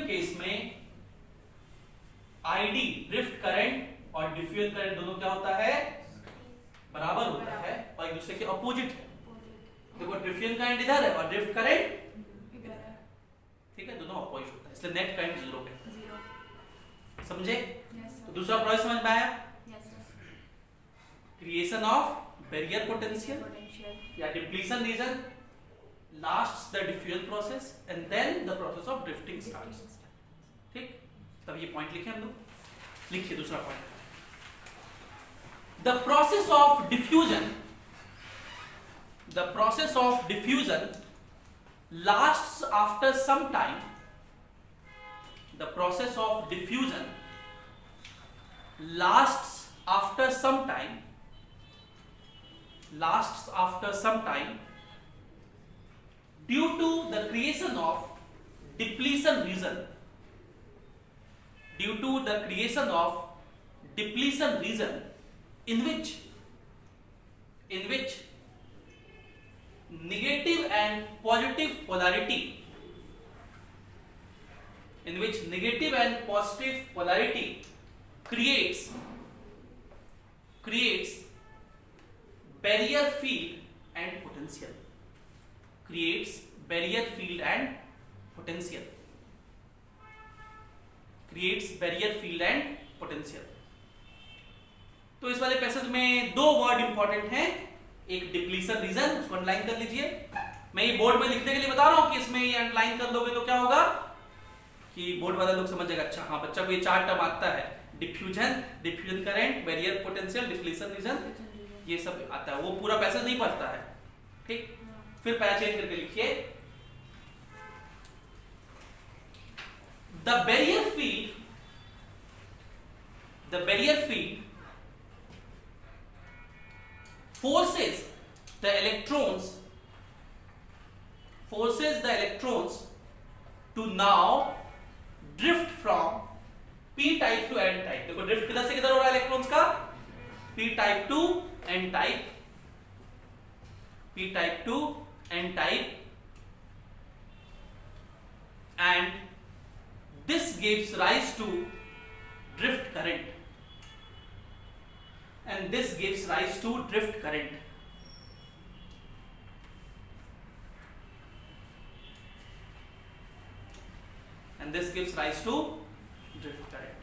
केस में आईडी ड्रिफ्ट करंट और डिफ्यूजन करंट दोनों क्या होता है? बराबर होता है और एक दूसरे के अपोजिट है। देखो डिफ्यूजन करंट इधर है और ड्रिफ्ट करंट इधर है, ठीक है, दोनों अपोजिट होता है, इसलिए नेट करंट जीरो है। समझे? तो दूसरा प्रोसेस समझ में आया? क्रिएशन ऑफ बैरियर पोटेंशियल या depletion region lasts the diffusion process and then the process of drifting starts. ठीक? तब ये पॉइंट लिखे हम लोग। लिखिए दूसरा point. The process of diffusion lasts after some time. The process of diffusion lasts after some time. Due to the creation of depletion region, in which negative and positive polarity creates barrier field and potential. तो इस वाले passage में दो word important हैं, एक depletion region, उसको underline कर लीजिए। मैं ये बोर्ड में लिखने के लिए बता रहा हूं कि इसमें ये अंडरलाइन कर दोगे तो क्या होगा कि बोर्ड वाला लोग समझ जाएगा, अच्छा हाँ बच्चा को ये चार टर्म आता है, diffusion current, barrier potential, depletion region, ये सब आता है। वो पूरा पैसेज नहीं पढ़ता है, ठीक। फिर पैरा चेंज करके लिखिए, the barrier field forces the electrons to now drift from p type to n type। देखो ड्रिफ्ट किधर से किधर हो रहा है इलेक्ट्रॉन्स का? p type to n type, and this gives rise to drift current, and this gives rise to drift current.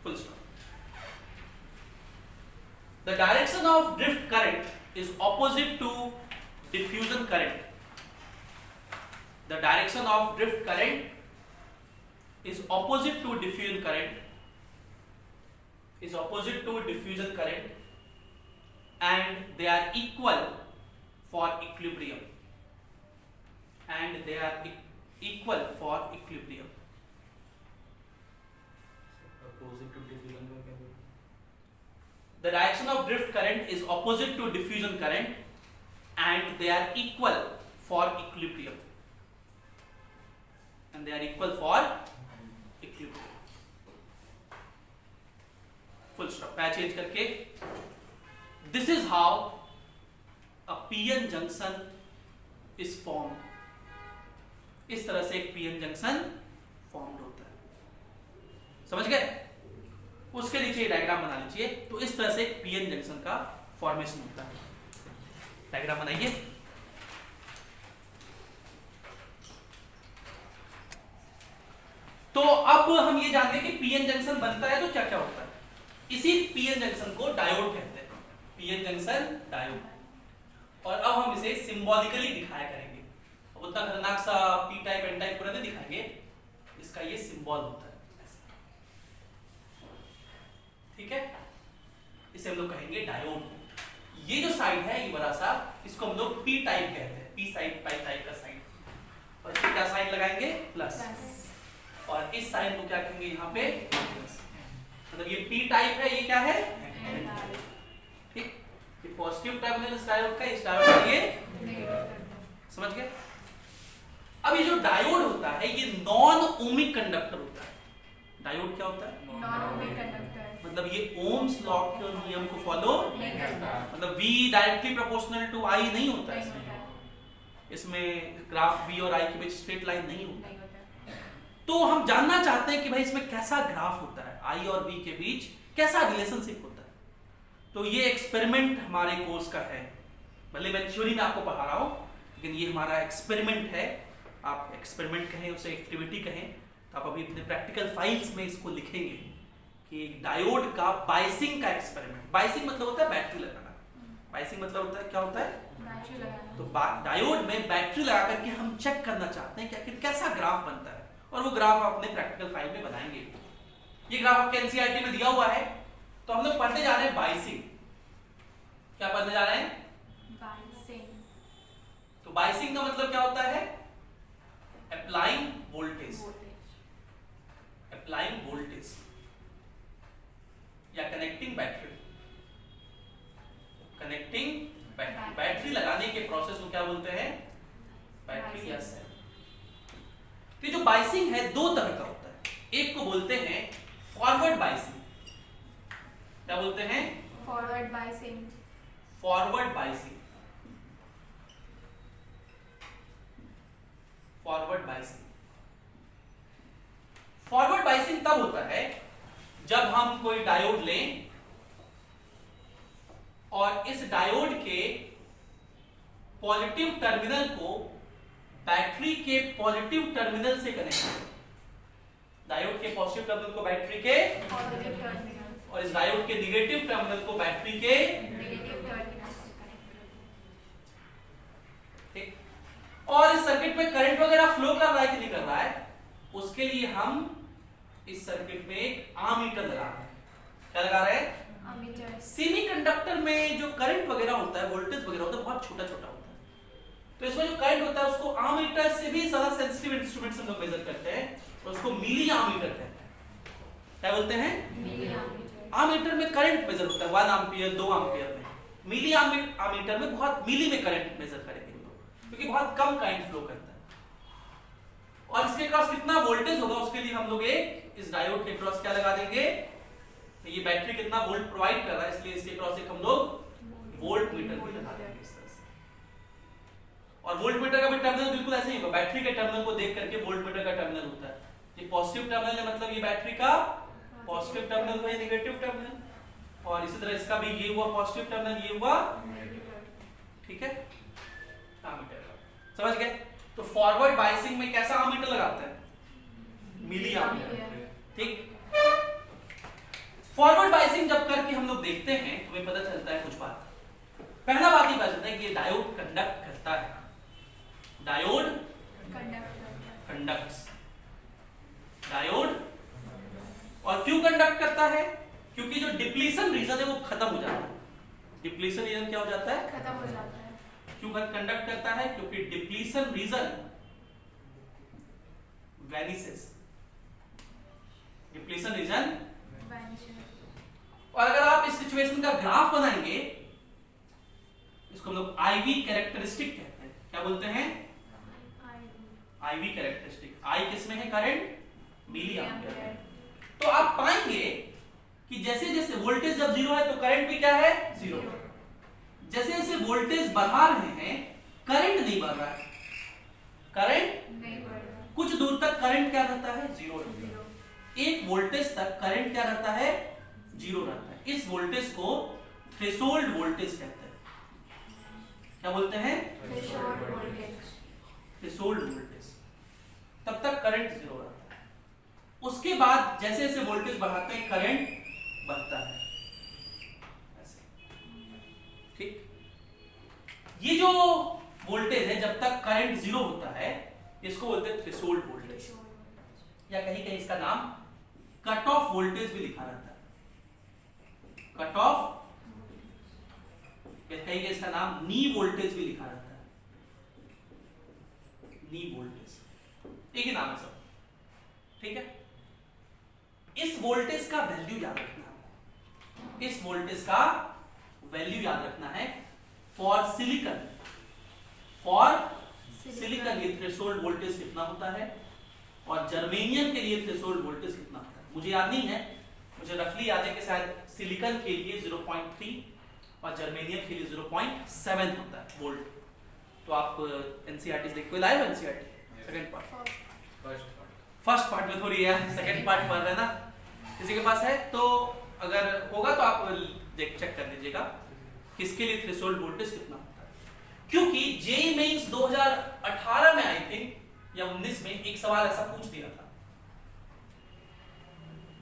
Full stop. The direction of drift current is opposite to diffusion current. The direction of drift current is opposite to diffusion current. is opposite to diffusion current and they are equal for equilibrium. And they are equal for equilibrium. Opposite to diffusion का क्या बोलते हैं? The direction of drift current is opposite to diffusion current and they are equal for equilibrium. And they are equal for equilibrium. Full stop. मैं change करके this is how a PN junction is formed. इस तरह से एक PN junction formed होता है. समझ गए? उसके नीचे डायग्राम बना लीजिए. तो इस तरह से PN जंक्शन का फॉर्मेशन होता है. डायग्राम बनाइए. तो अब हम ये जानते हैं कि PN जंक्शन बनता है तो क्या क्या होता है. इसी PN जंक्शन को डायोड कहते हैं. PN junction diode. और अब हम इसे सिंबॉलिकली दिखाया करेंगे. अब उतना खतरनाक सा P टाइप N टाइप पूरा नहीं दिखाएंगे. इसका ये सिंबल होता है. ठीक है. इसे हम लोग कहेंगे डायोड. ये जो साइड है ये बड़ा सा, इसको हम लोग P टाइप कहते हैं. P साइड टाइप का साइड. और इसको क्या साइन लगाएंगे? प्लस. और इस साइन को क्या कहेंगे यहाँ पे? प्लस. मतलब ये P टाइप है, ये क्या है? ठीक. ये पॉजिटिव टर्मिनल इस डायोड का, इस डायोड का ये समझ गए. अब ये जो डायोड होता है ये नॉन ओमिक कंडक्टर होता है. डायोड क्या होता है? Non ohmic conductor. मतलब ये ओम्स लॉ के नियम को फॉलो नहीं करता. मतलब V directly proportional to I नहीं होता है. इसमें ग्राफ V और I के बीच स्ट्रेट लाइन नहीं होता. तो हम जानना चाहते हैं कि भाई इसमें कैसा ग्राफ होता है, I और V के बीच कैसा रिलेशनशिप होता है. तो ये एक्सपेरिमेंट हमारे कोर्स का है. भले मैं थ्योरी में आपको पढ़ा रहा हूँ, लेकिन ये हमारा एक्सपेरिमेंट है. आप एक्सपेरिमेंट कहें, उसे एक्टिविटी कहें, तो आप अभी अपने प्रैक्टिकल फाइल्स में इसको लिखेंगे कि डायोड का बाइसिंग का एक्सपेरिमेंट. बाइसिंग मतलब होता है बैटरी लगाना. बाइसिंग मतलब होता है क्या होता है? बैटरी लगाना. तो डायोड में बैटरी लगा करके हम चेक करना चाहते हैं कि आखिर कैसा ग्राफ बनता है. और वो ग्राफ आप अपने प्रैक्टिकल फाइल में बनाएंगे. ये ग्राफ आपके एनसीईआरटी में दिया हुआ है. तो हम लोग पढ़ने जा रहे हैं बाइसिंग. क्या पढ़ने जा रहे हैं? बाइसिंग. तो बाइसिंग का मतलब क्या होता है? Applying voltage. अप्लाइंग वोल्टेज या connecting battery. Connecting battery. Battery लगाने के प्रोसेस को क्या बोलते हैं? बैटरी या सेल. तो जो बाइसिंग है दो तरह का होता है. एक को बोलते हैं फॉरवर्ड बाइसिंग. क्या बोलते हैं? Forward biasing. Forward biasing. Forward biasing. Forward biasing तब होता है जब हम कोई डायोड लें और इस डायोड के पॉजिटिव टर्मिनल को बैटरी के पॉजिटिव टर्मिनल से कनेक्ट करें. डायोड के पॉजिटिव टर्मिनल को बैटरी के पॉजिटिव टर्मिनल और इस डायोड के निगेटिव टर्मिनल को बैटरी के. नेगेटिव टर्मिनल से कनेक्ट करें. ठीक. और इस सर्किट में करंट वगैरह फ्लो कर रहा है कि नहीं कर रहा है, उसके लिए हम इस सर्किट में एक आमीटर लगा रहे हैं. क्या लगा रहे हैं? अमीटर. सेमीकंडक्टर में जो करंट वगैरह होता है, वोल्टेज वगैरह होता है, बहुत छोटा छोटा होता है. तो इसमें जो करंट होता है उसको आमीटर से भी ज्यादा सेंसिटिव इंस्ट्रूमेंट हम लोग मेजर करते हैं. और उसको मिली आमीटर कहते हैं. क्या बोलते हैं? मिली आमीटर. आमीटर में करंट मेजर होता है 1 एम्पियर 2 एम्पियर में. मिली आमीटर में बहुत मिली में करंट मेजर करेंगे हम लोग, क्योंकि बहुत कम करंट फ्लो करता है. और इसके क्रॉस कितना वोल्टेज होगा उसके लिए हम लोग एक इस डायोड के क्रॉस क्या लगा देंगे? तो ये बैटरी कितना वोल्ट प्रोवाइड कर रहा है, इसलिए इसके क्रॉस एक हम लोग वोल्ट मीटर भी लगा देंगे इस तरह से. और वोल्ट मीटर का भी टर्मिनल बिल्कुल ऐसे ही होगा. बैटरी के टर्मिनल को देख करके वोल्ट मीटर का टर्मिनल होता है. ये पॉजिटिव टर्मिनल है मतलब ये बैटरी का पॉजिटिव टर्मिनल हुआ, ये नेगेटिव टर्मिनल. और इसी तरह इसका भी ये हुआ पॉजिटिव टर्मिनल, ये हुआ. ठीक है. आमीटर समझ गए? तो फॉरवर्ड बाइसिंग में कैसा आमीटर लगाते हैं? मिली आमीटर. ठीक. फॉरवर्ड बाइसिंग जब करके हम लोग देखते हैं हमें पता चलता है कुछ बात. पहला बात ये पता चलता है कि ये डायोड कंडक्ट करता है. Diode conducts. डायोड. और क्यों कंडक्ट करता है? क्योंकि जो डिप्लीशन रीजन है वो खत्म हो जाता है। डिप्लीशन रीजन क्या हो जाता है? खत्म हो जाता है। क्यों कंडक्ट करता है? क्योंकि डिप्लीशन रीजन वैनिसेस, डिप्लीशन रीजन। और अगर आप इस सिचुएशन का ग्राफ बनाएंगे, इसको हम लोग आईवी कैरेक्टरिस्टिक कहते हैं। क्या बोलते हैं? Ivy characteristic. आई किसमें है? Current, milliampere. तो आप पाएंगे कि जैसे जैसे वोल्टेज जब जीरो है तो करंट भी क्या है? जीरो। जैसे जैसे वोल्टेज बढ़ा रहे हैं करंट नहीं बढ़ रहा है, करंट नहीं बढ़ रहा। कुछ दूर तक करंट क्या रहता है? जीरो रहता है। एक वोल्टेज तक करंट क्या रहता है? जीरो रहता है। इस वोल्टेज को थ्रेशोल्ड वोल्टेज कहते हैं। क्या बोलते हैं? Threshold voltage. Threshold voltage. तब तक करंट जीरो रहता है। उसके बाद जैसे जैसे वोल्टेज बढ़ाते हैं करंट बढ़ता है। ठीक, ये जो वोल्टेज है जब तक करंट जीरो होता है इसको बोलते हैं थ्रेशोल्ड वोल्टेज, या कहीं कहीं इसका नाम कट ऑफ वोल्टेज भी लिखा रहता है। कट ऑफ, कहीं कहीं इसका नाम नी वोल्टेज भी लिखा रहता है। नी वोल्टेज एक ही नाम है सब, ठीक है। इस वोल्टेज का वैल्यू याद रखना है, इस वोल्टेज का वैल्यू याद रखना है फॉर सिलिकॉन। फॉर सिलिकॉन ये थ्रेशोल्ड वोल्टेज कितना होता है और जर्मेनियम के लिए थ्रेशोल्ड वोल्टेज कितना होता है मुझे याद नहीं है, मुझे रफली याद है कि शायद सिलिकॉन के लिए 0.3 और जर्मेनियम के लिए 0.7 होता है वोल्ट। तो आप एनसीईआरटी देख कोई live NCERT second part, first part में थोड़ी है, सेकंड पार्ट पढ़ रहे हैं ना, किसी के पास है तो अगर होगा तो आप चेक कर लीजिएगा किसके लिए थ्रेशोल्ड वोल्टेज कितना होता है। क्योंकि जेईई मेंस 2018 में आई थिंक या 19 में एक सवाल ऐसा पूछ दिया था,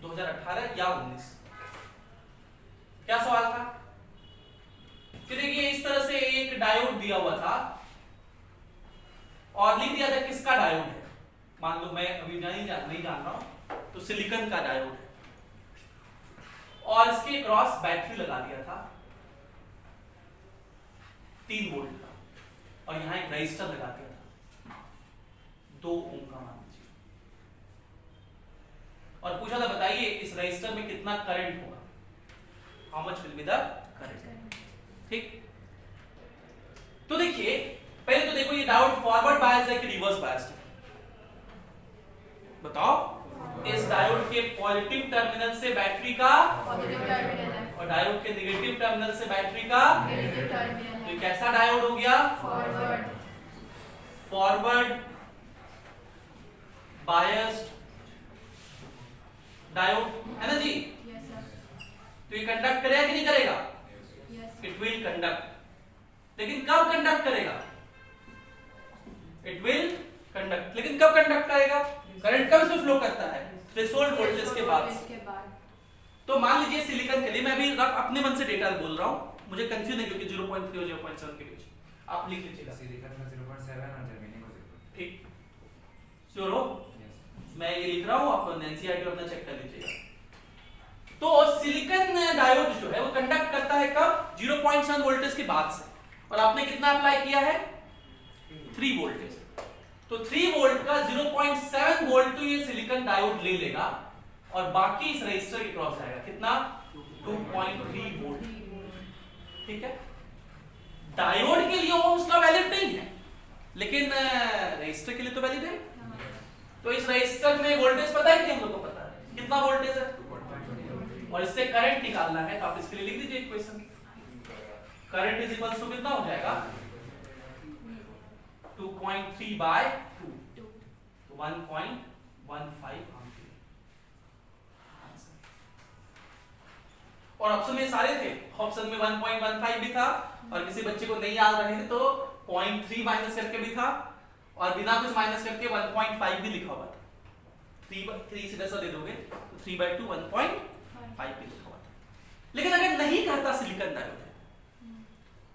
2018 या 19। क्या सवाल था कि देखिए इस तरह से एक डायोड दिया हुआ था और लिख दिया था किसका डायोड है, मान लो मैं अभी नहीं जान रहा हूं तो सिलिकॉन का डायोड है और इसके क्रॉस बैटरी लगा दिया था 3 वोल्ट का और यहां एक रजिस्टर लगा दिया था 2 ओम का मान लीजिए और पूछा था बताइए इस रजिस्टर में कितना करंट होगा, how much will be the current. ठीक, तो देखिए पहले तो देखो ये डायोड फॉरवर्ड बायस्ड है कि रिवर्स बायस्ड है, बताओ। इस डायोड के पॉजिटिव टर्मिनल से बैटरी का पॉजिटिव टर्मिनल है और डायोड के नेगेटिव टर्मिनल से बैटरी का नेगेटिव टर्मिनल तो है। कैसा डायोड हो गया? फॉरवर्ड फॉरवर्ड बायस्ड डायोड है ना जी। यस सर, तो ये कंडक्ट करेगा कि नहीं करेगा? यस इट विल कंडक्ट, लेकिन कब कंडक्ट करेगा? इट विल कंडक्ट, लेकिन कब कंडक्ट करेगा? करंट कब से फ्लो करता है? थ्रेशोल्ड वोल्टेज के बाद। तो मान लीजिए सिलिकॉन के लिए, मैं अभी अपने मन से डेटा बोल रहा हूं, मुझे कंफ्यूजन है क्योंकि 0.3 और 0.7 के बीच, आप लिख लीजिएगा। सिलिकॉन में 0.7 और जर्मेनियम में 0. ठीक, श्योर हो? मैं ये लिख रहा हूं, आप एनसीईआरटी अपना चेक कर लीजिएगा। तो सिलिकॉन डायोड जो है वो कंडक्ट करता है कब? 0.7 वोल्टेज के बाद से, और आपने कितना अप्लाई किया है? 3 वोल्टेज। तो 3 वोल्ट का 0.7 वोल्ट तो ये सिलिकॉन डायोड ले लेगा और बाकी इस रजिस्टर के क्रॉस जाएगा कितना? 2.3 वोल्ट। ठीक है, डायोड के लिए ओम्स का वैलिड नहीं है लेकिन रजिस्टर के लिए तो वैलिड है। तो इस रजिस्टर में वोल्टेज पता है कि हम लोग को पता है कितना वोल्टेज है, और इससे करंट निकालना है तो आप इसके लिए लिख दीजिए equation, current is equal to कितना हो जाएगा? 2.3 by 2, तो 1.15 एम्पीयर। और ऑप्शन में सारे थे, ऑप्शन में 1.15 भी था और किसी बच्चे को नहीं याद रहे थे तो 0.3 माइनस करके भी था और बिना कुछ माइनस करके 1.5 भी लिखा हुआ था। 3 सीधा सा दे दोगे तो 3/2 1.5 भी लिखा हुआ था। लेकिन अगर नहीं कहता सिलिकॉन डायोड है,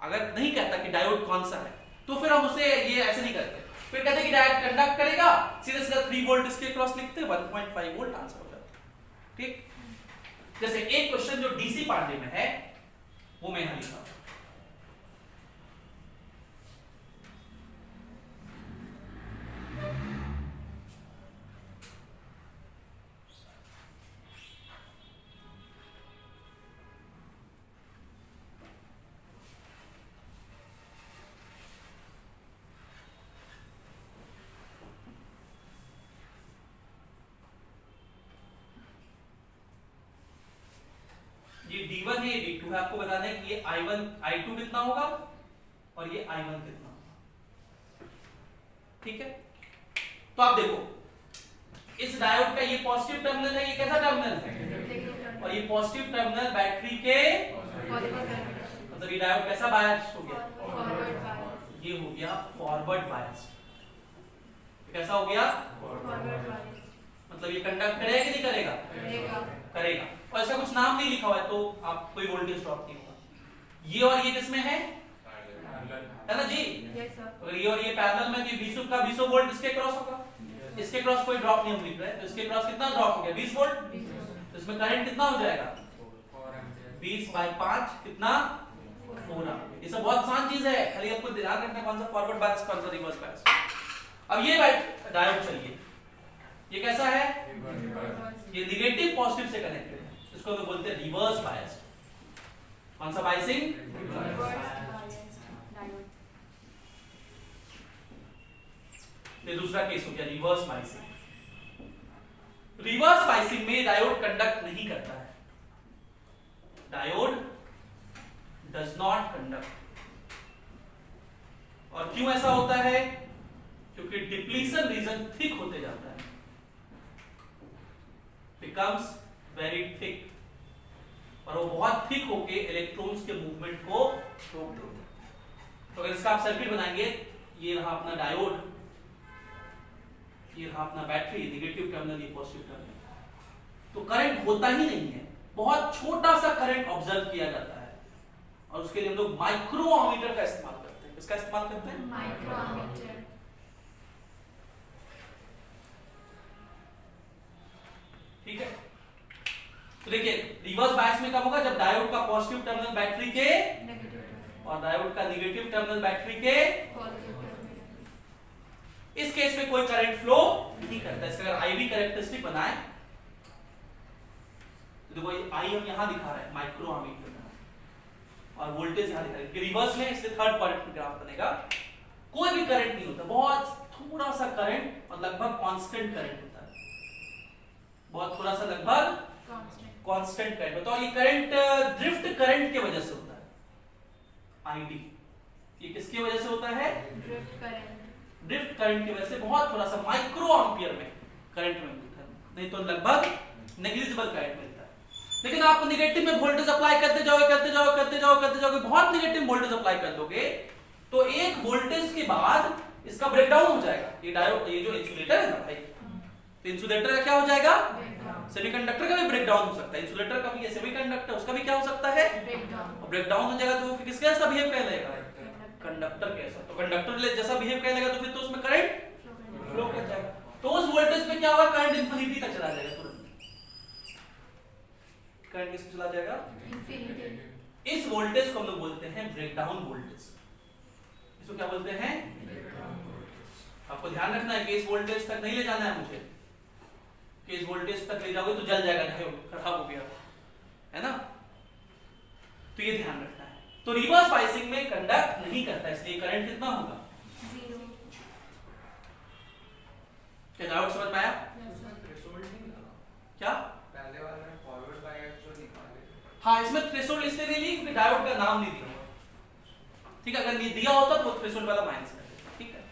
अगर नहीं कहता कि डायोड कौन सा है, तो फिर हम उसे ये ऐसे नहीं करते, फिर कहते कि डायोड कंडक्ट करेगा, सीधा सीधा 3 वोल्ट इसके क्रॉस लिखते, 1.5 वोल्ट आंसर हो जाता। ठीक, जैसे एक क्वेश्चन जो डीसी पार्ट में है वो मैं यहां लिखा हूं। ये D1 है, ये D2 है। आपको बताना है कि ये I1 I2 कितना होगा और ये I1 कितना होगा। ठीक है, तो आप देखो इस डायोड का ये पॉजिटिव टर्मिनल है, ये कैसा टर्मिनल है, और ये पॉजिटिव टर्मिनल बैटरी के मतलब ये डायोड कैसा बायस हो गया, ये हो गया फॉरवर्ड बायस। कैसा हो गया, मतलब ये कंडक्ट करेगा कि नहीं करेगा, करेगा। और इसका कुछ नाम नहीं लिखा हुआ है तो आप कोई वोल्टेज ड्रॉप नहीं होगा। ये और ये किसमें है ना जी, तो ये और ये पैरेलल में, 20 वोल्ट इसके क्रॉस होगा, इसके क्रॉस कोई ड्रॉप नहीं लिख रहा है, तो इसके क्रॉस कितना ड्रॉप हो गया 20 वोल्ट, तो इसमें करंट कितना हो जाएगा 20/5 कितना 4 एम्पीयर। ये सब बहुत आसान चीज है, खाली आपको ध्यान रखना कौन सा फॉरवर्ड बायस कौन सा रिवर्स बायस। अब ये डायोड चलिए, ये कैसा है, ये नेगेटिव पॉजिटिव से कनेक्टेड है, इसको तो बोलते हैं रिवर्स बायस। कौन सा बायसिंग, ये दूसरा केस हो गया रिवर्स बायसिंग। रिवर्स बायसिंग में डायोड कंडक्ट नहीं करता है, डायोड डज नॉट कंडक्ट। और क्यों ऐसा होता है, क्योंकि डिप्लीशन रीजन थिक होते जाता है, बिकम्स वेरी थिक, और वो बहुत थिक होके इलेक्ट्रॉन्स के मूवमेंट को रोक देता है। तो अगर इसका आप सर्किट बनाएंगे, ये रहा अपना डायोड, ये रहा अपना बैटरी, नेगेटिव टर्मिनल, ये पॉजिटिव टर्मिनल, तो करंट होता ही नहीं है, बहुत छोटा सा करंट ऑब्जर्व किया जाता है, और उसके लिए हम लोग माइक्रोमीटर का इस्तेमाल करते हैं। किसका इस्तेमाल करते हैं, माइक्रोमीटर। ठीक है, तो देखिए रिवर्स बायस में कब होगा, जब डायोड का पॉजिटिव टर्मिनल बैटरी के और डायोड का नेगेटिव टर्मिनल बैटरी के, इस केस में कोई करंट फ्लो नहीं करता। इसका अगर आईवी कैरेक्टरिस्टिक बनाए तो देखो ये आई हम यहां दिखा रहे हैं माइक्रो एमीटर में, और वोल्टेज यहां दिखा रहे हैं रिवर्स में, इसलिए थर्ड क्वाड्रेंट ग्राफ बनेगा। कोई भी करंट नहीं होता, बहुत थोड़ा सा करंट और लगभग कांस्टेंट करंट होता है, बहुत थोड़ा सा लगभग कांस्टेंट करंट होता है। और ये करंट ड्रिफ्ट करंट की वजह से होता है, आईडी ये किसकी वजह से होता है, ड्रिफ्ट करंट। ड्रिफ्ट करंट की वजह से बहुत थोड़ा सा माइक्रो एम्पियर में करंट मिलता है, नहीं तो लगभग नेग्लिजिबल करंट मिलता है। लेकिन आप नेगेटिव में वोल्टेज अप्लाई करते जाओगे करते जाओगे करते जाओगे करते जाओगे, बहुत नेगेटिव वोल्टेज अप्लाई कर दोगे तो एक वोल्टेज के बाद इसका ब्रेकडाउन हो जाएगा। ये डायोड, ये जो इंसुलेटर है ना भाई, तो इंसुलेटर का क्या हो जाएगा, सेमीकंडक्टर का भी ब्रेकडाउन हो सकता है, इंसुलेटर का भी, ये सेमीकंडक्टर उसका भी क्या हो सकता है, ब्रेकडाउन हो जाएगा। तो फिर किसके जैसा बिहेव कर लेगा, कंडक्टर कैसा, तो कंडक्टर जैसा बिहेव करने लगा तो फिर तो उसमें करंट फ्लो कर जाएगा, तो उस वोल्टेज पे क्या होगा, करंट इंफिनिटी तक चला जाएगा तुरंत, करंट किस पे चला जाएगा, इंफिनिटी। इस वोल्टेज को हम लोग बोलते हैं ब्रेकडाउन वोल्टेज। इसको क्या बोलते हैं, आपको ध्यान रखना है कि इस वोल्टेज तक नहीं ले जाना है मुझे, कि इस वोल्टेज तक ले जाओगे तो जल जाएगा, खराब हो गया है ना, तो ये ध्यान रखना है। तो रिवर्स बायसिंग में कंडक्ट नहीं करता, इसलिए करंट कितना होगा, जीरो। क्या डाउट समझ में आया, क्या पहले वाले में फॉरवर्ड बायस जो निकाले, हाँ इसमें थ्रेशोल्ड इसलिए नहीं ली क्योंकि डायोड का नाम नहीं दिया हुआ। ठीक है, अगर ये दिया होता तो थ्रेशोल्ड वाला माइनस कर देते। ठीक है,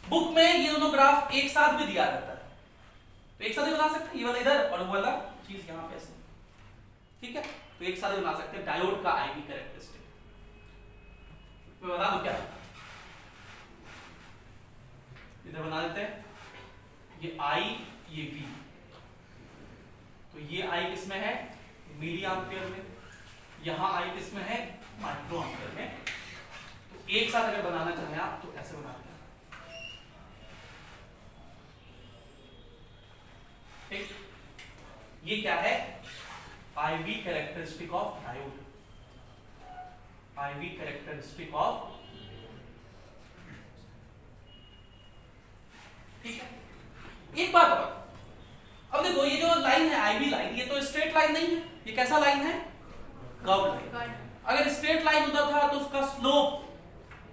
बुक में ये दोनों ग्राफ एक साथ भी दिया रहता है, तो एक साथ ही बना सकते हैं, ये वाला इधर और वो वाला चीज यहाँ पे ऐसे। ठीक है, तो एक साथ ही बना सकते हैं डायोड का आईवी कैरेक्टरिस्टिक। मैं बता दूं क्या, इधर बना देते हैं, ये I ये V, तो ये I किसमें है, मिली एम्पियर में, यहां I किसमें है, माइक्रो एम्पियर में। तो एक साथ अगर बनाना चाहें आप तो ऐसे बनाते हैं। ठीक, ये क्या है, IV characteristic of diode, IV characteristic of, ठीक है। एक बात और, अब देखो ये जो लाइन है IV लाइन, ये तो स्ट्रेट लाइन नहीं है, ये कैसा लाइन है? Curve line. अगर स्ट्रेट लाइन होता था तो उसका स्लोप,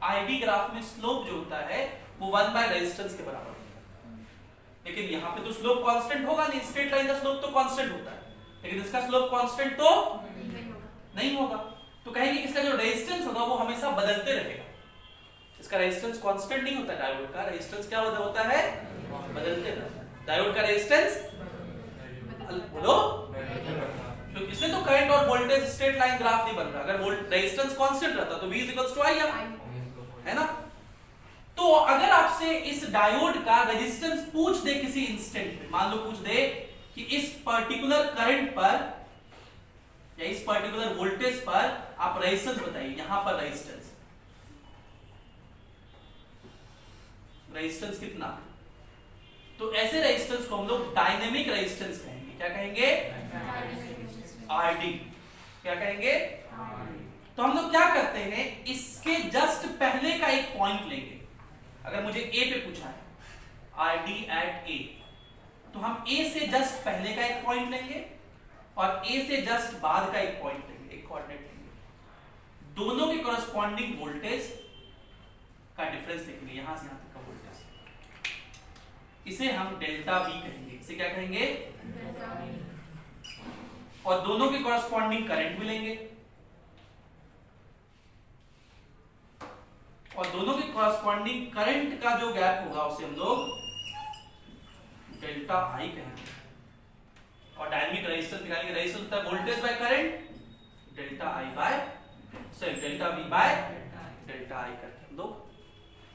IV ग्राफ में स्लोप जो होता है वो 1 by रेजिस्टेंस के बराबर होता है, लेकिन यहाँ पे तो स्लोप कांस्टेंट होगा नहीं, स्ट्रेट लाइन का स्लोप तो कांस्टेंट होता है, लेकिन इसका स्लोप कांस्टेंट तो नहीं होगा। तो कहेंगे इसका जो रेजिस्टेंस होगा वो हमेशा बदलते रहेगा, इसका रेजिस्टेंस कांस्टेंट नहीं होता, डायोड का रेजिस्टेंस क्या होता है? बदलते रहता है। डायोड का रेजिस्टेंस बोलो, तो इसमें तो करंट और वोल्टेज स्ट्रेट लाइन ग्राफ नहीं बन रहा, अगर रेजिस्टेंस कांस्टेंट रहता तो V = IR, है ना। तो अगर आपसे इस डायोड का रेजिस्टेंस पूछ दे किसी इंस्टेंट पे, मान लो पूछ दे कि इस पर्टिकुलर करंट पर या इस पर्टिकुलर वोल्टेज पर आप रेजिस्टेंस बताइए, यहां पर रेजिस्टेंस कितना, तो ऐसे रेजिस्टेंस को हम लोग डायनेमिक रेजिस्टेंस कहेंगे। क्या कहेंगे? RD। क्या कहेंगे? तो हम लोग क्या करते हैं, इसके जस्ट पहले का एक पॉइंट लेंगे। अगर मुझे A पे पूछा है RD at A, तो हम A से जस्ट पहले का एक पॉइंट लेंगे और A से जस्ट बाद का एक पॉइंट लेंगे, एक कोऑर्डिनेट लेंगे, दोनों के कॉरस्पॉन्डिंग वोल्टेज का डिफरेंस लेंगे, यहां से यहां तक का वोल्टेज, इसे हम डेल्टा V कहेंगे। इसे क्या कहेंगे? और दोनों के कॉरस्पॉन्डिंग करंट भी लेंगे और दोनों के कॉरस्पॉन्डिंग करंट का जो गैप होगा उसे हम लोग डेल्टा I कहेंगे। और डायनेमिक रेजिस्टेंस निकालेंगे, रेजिस्टेंस होता है voltage by current, delta V by delta I करके हम लोग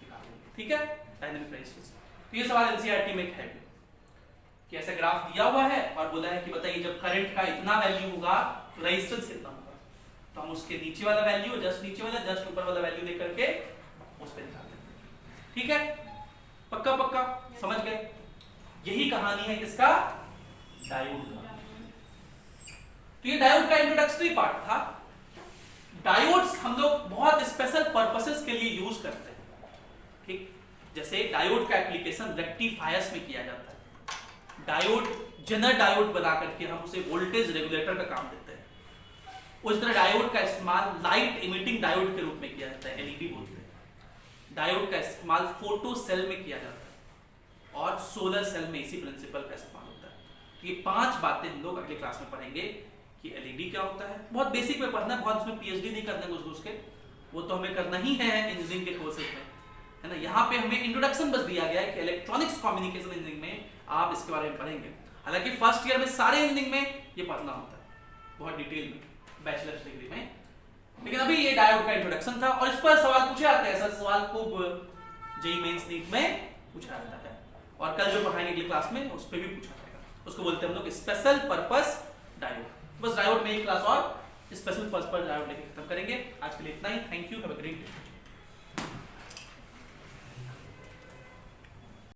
निकालेंगे, ठीक है, डायनेमिक रेजिस्टेंस। तो ये सवाल एनसीईआरटी में है कि ऐसा ग्राफ दिया हुआ है और बोला है कि बताइए जब करंट का इतना वैल्यू होगा तो रेजिस्टेंस कितना होगा, तो हम उसके नीचे वाला वैल्यू, जस्ट नीचे वाला, जस्ट ऊपर वाला वैल्यू लेकर के उस पे निकाल देंगे, ठीक है। पक्का समझ गए? यही कहानी है किसका? डायोड का। तो ये डायोड का इंट्रोडक्टरी पार्ट था। डायोड्स हम लोग बहुत स्पेशल पर्पसेस के लिए यूज करते हैं, ठीक। जैसे डायोड का एप्लीकेशन रेक्टिफायर्स में किया जाता है, डायोड जेनर डायोड बना करके हम उसे वोल्टेज रेगुलेटर का काम देते हैं। उस तरह डायोड का इस्तेमाल लाइट इमिटिंग डायोड के रूप में किया जाता है, LED बोलते हैं। डायोड का इस्तेमाल फोटो सेल में किया जाता है और सोलर सेल में इसी प्रिंसिपल का इस्तेमाल होता है। तो ये 5 बातें हम लोग अगले क्लास में पढ़ेंगे कि LED क्या होता है। बहुत बेसिक में पढ़ना, बहुत उसमें PhD नहीं करना घुस के, वो तो हमें करना ही है इंजीनियरिंग के कोर्सेज में, है ना। यहाँ पे हमें इंट्रोडक्शन बस दिया गया है कि इलेक्ट्रॉनिक्स कम्युनिकेशन इंजीनियरिंग में आप इसके बारे में पढ़ेंगे। हालांकि फर्स्ट ईयर में सारे इंजीनियरिंग में ये पढ़ना होता है बहुत डिटेल में, बैचलर्स डिग्री में, लेकिन अभी ये डायोड का इंट्रोडक्शन था। और इस पर सवाल पूछे जाते हैं, ऐसा सवाल खूब जेईई मेंस नीट में पूछा जाता है और कल जो पढ़ाएंगे अगली क्लास में उस पर भी पूछा जाएगा। उसको बोलते हैं हम लोग स्पेशल पर्पस डायोड। बस डायोड में एक क्लास और स्पेशल पर्पस डायोड लेके खत्म करेंगे। आज के लिए इतना ही। Thank you, have a great day.